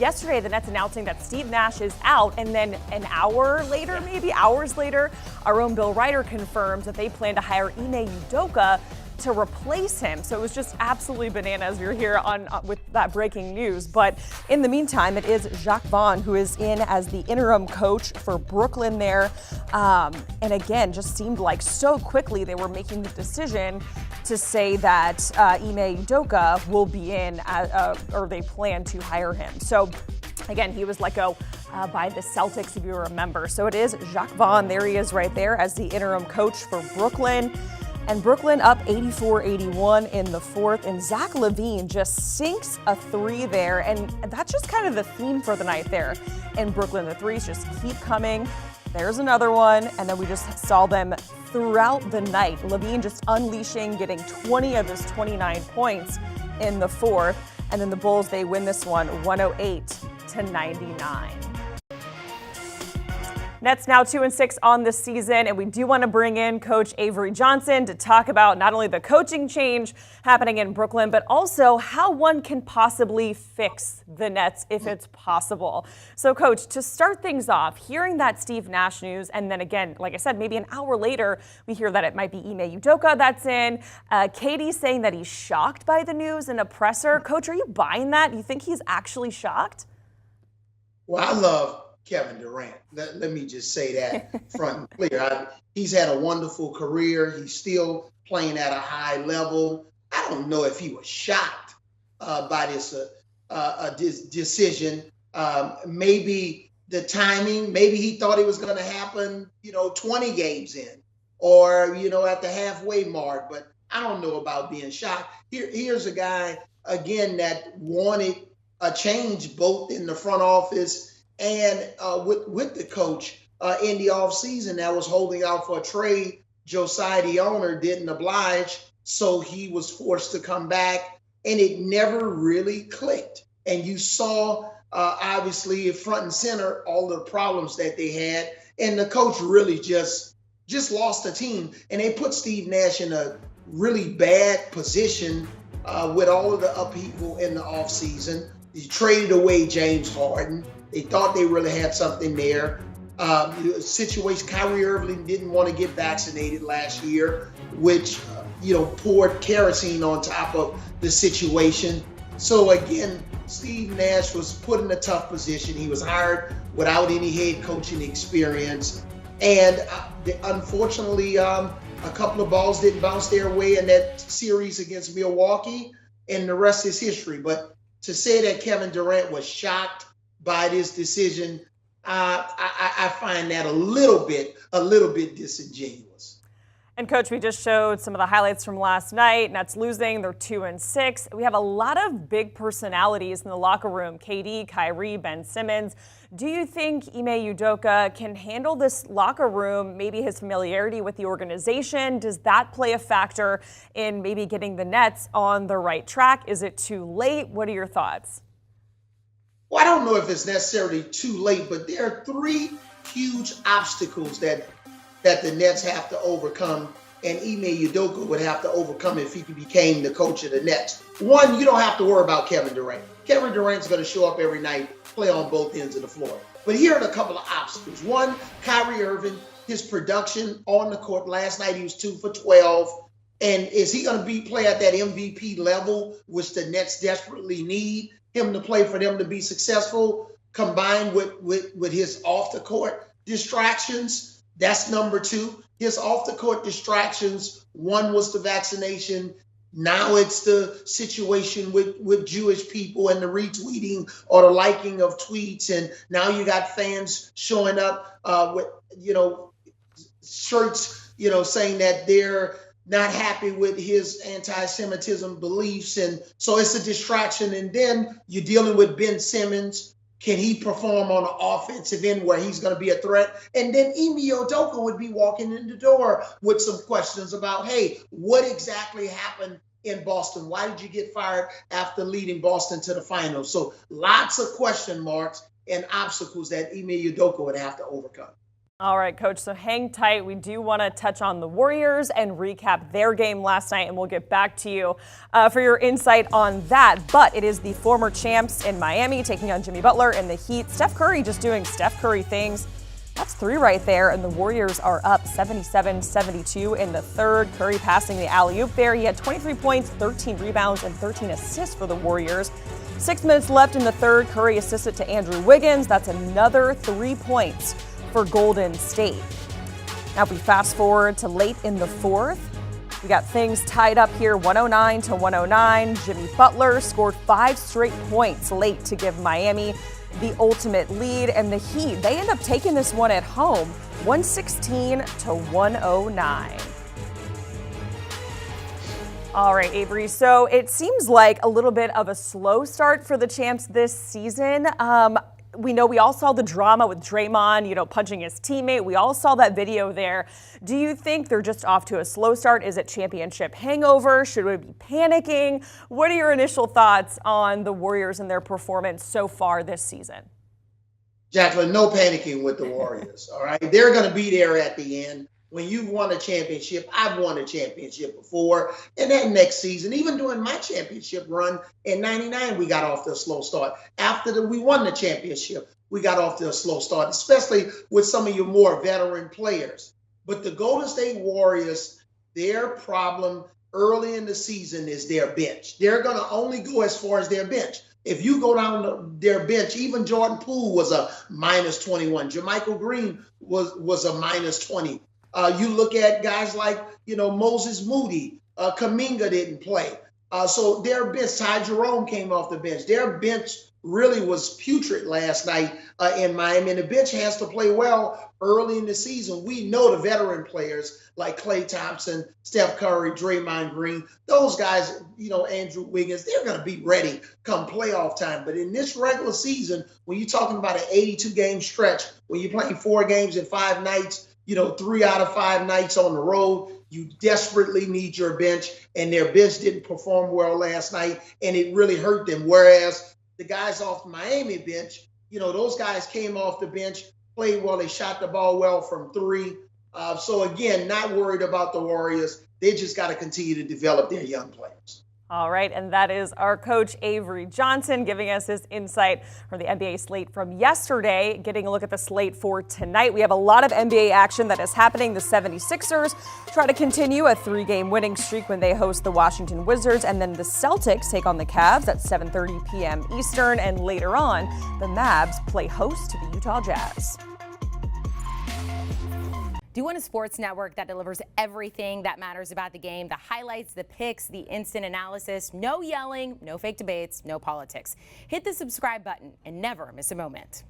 yesterday, the Nets announcing that Steve Nash is out, and then an hour later, maybe hours later, our own Bill Ryder confirms that they plan to hire Ime Udoka to replace him. So it was just absolutely bananas. You're here on with that breaking news. But in the meantime, it is Jacques Vaughn who is in as the interim coach for Brooklyn there. And again, just seemed like so quickly they were making the decision to say that Ime Udoka will be in, or they plan to hire him. So again, he was let go by the Celtics, if you remember. So it is Jacques Vaughn. There he is right there as the interim coach for Brooklyn. And Brooklyn up 84-81 in the fourth. And Zach LaVine just sinks a three there. And that's just kind of the theme for the night there in Brooklyn. The threes just keep coming. There's another one. And then we just saw them throughout the night. LaVine just unleashing, getting 20 of his 29 points in the fourth. And then the Bulls, they win this one 108-99. Nets now 2-6 on the season, and we do want to bring in Coach Avery Johnson to talk about not only the coaching change happening in Brooklyn, but also how one can possibly fix the Nets if it's possible. So, Coach, to start things off, hearing that Steve Nash news, and then again, like I said, maybe an hour later, we hear that it might be Ime Udoka that's in. Katie saying that he's shocked by the news in a presser. Coach, are you buying that? You think he's actually shocked? Well, I love Kevin Durant. Let me just say that front and clear. He's had a wonderful career. He's still playing at a high level. I don't know if he was shocked by this decision. Maybe the timing, maybe he thought it was going to happen, 20 games in or, at the halfway mark. But I don't know about being shocked. Here's a guy, again, that wanted a change both in the front office and with the coach in the offseason that was holding out for a trade. Josiah, the owner, didn't oblige, so he was forced to come back, and it never really clicked. And you saw, obviously, front and center, all the problems that they had, and the coach really just lost the team. And they put Steve Nash in a really bad position with all of the upheaval in the offseason. He traded away James Harden. They thought they really had something there. Situation, Kyrie Irving didn't want to get vaccinated last year, which, poured kerosene on top of the situation. So again, Steve Nash was put in a tough position. He was hired without any head coaching experience. And unfortunately, a couple of balls didn't bounce their way in that series against Milwaukee, and the rest is history. But to say that Kevin Durant was shocked by this decision, I find that a little bit disingenuous. And Coach, we just showed some of the highlights from last night. Nets losing, they're 2-6. We have a lot of big personalities in the locker room: KD, Kyrie, Ben Simmons. Do you think Ime Udoka can handle this locker room? Maybe his familiarity with the organization, does that play a factor in maybe getting the Nets on the right track? Is it too late? What are your thoughts? Well, I don't know if it's necessarily too late, but there are three huge obstacles that the Nets have to overcome, and Ime Udoka would have to overcome if he became the coach of the Nets. One, you don't have to worry about Kevin Durant. Kevin Durant's going to show up every night, play on both ends of the floor. But here are a couple of obstacles. One, Kyrie Irving, his production on the court. Last night he was 2 for 12. And is he going to play at that MVP level, which the Nets desperately need him to play for them to be successful, combined with his off-the-court distractions? That's number two. His off-the-court distractions, one was the vaccination. Now it's the situation with Jewish people and the retweeting or the liking of tweets. And now you got fans showing up with, shirts, saying that they're not happy with his anti-Semitism beliefs. And so it's a distraction. And then you're dealing with Ben Simmons. Can he perform on the offensive end where he's going to be a threat? And then Ime Udoka would be walking in the door with some questions about, hey, what exactly happened in Boston? Why did you get fired after leading Boston to the finals? So lots of question marks and obstacles that Ime Udoka would have to overcome. All right, Coach, so hang tight. We do want to touch on the Warriors and recap their game last night, and we'll get back to you for your insight on that. But it is the former champs in Miami taking on Jimmy Butler and the Heat. Steph Curry just doing Steph Curry things. That's 3 right there, and the Warriors are up 77-72 in the third. Curry passing the alley-oop there. He had 23 points, 13 rebounds, and 13 assists for the Warriors. 6 minutes left in the third. Curry assisted to Andrew Wiggins. That's another 3 points for Golden State. Now if we fast forward to late in the fourth, we got things tied up here 109-109. Jimmy Butler scored 5 straight points late to give Miami the ultimate lead, and the Heat, they end up taking this one at home 116-109. All right, Avery, so it seems like a little bit of a slow start for the champs this season. We all saw the drama with Draymond, punching his teammate. We all saw that video there. Do you think they're just off to a slow start? Is it championship hangover? Should we be panicking? What are your initial thoughts on the Warriors and their performance so far this season? Jacqueline, no panicking with the Warriors, all right? They're going to be there at the end. When you've won a championship, I've won a championship before. And that next season, even during my championship run in '99, we got off to a slow start. After we won the championship, we got off to a slow start, especially with some of your more veteran players. But the Golden State Warriors, their problem early in the season is their bench. They're going to only go as far as their bench. If you go down their bench, even Jordan Poole was a -21. JaMychal Green was a -20. You look at guys like, Moses Moody, Kuminga didn't play. So their bench, Ty Jerome came off the bench. Their bench really was putrid last night in Miami. And the bench has to play well early in the season. We know the veteran players like Klay Thompson, Steph Curry, Draymond Green, those guys, Andrew Wiggins, they're going to be ready come playoff time. But in this regular season, when you're talking about an 82-game stretch, when you're playing 4 games in 5 nights, 3 out of 5 nights on the road, you desperately need your bench, and their bench didn't perform well last night, and it really hurt them. Whereas the guys off the Miami bench, those guys came off the bench, played well, they shot the ball well from 3. So again, not worried about the Warriors. They just got to continue to develop their young players. All right, and that is our coach, Avery Johnson, giving us his insight from the NBA slate from yesterday. Getting a look at the slate for tonight. We have a lot of NBA action that is happening. The 76ers try to continue a 3-game winning streak when they host the Washington Wizards, and then the Celtics take on the Cavs at 7:30 p.m. Eastern, and later on, the Mavs play host to the Utah Jazz. Do you want a sports network that delivers everything that matters about the game? The highlights, the picks, the instant analysis, no yelling, no fake debates, no politics. Hit the subscribe button and never miss a moment.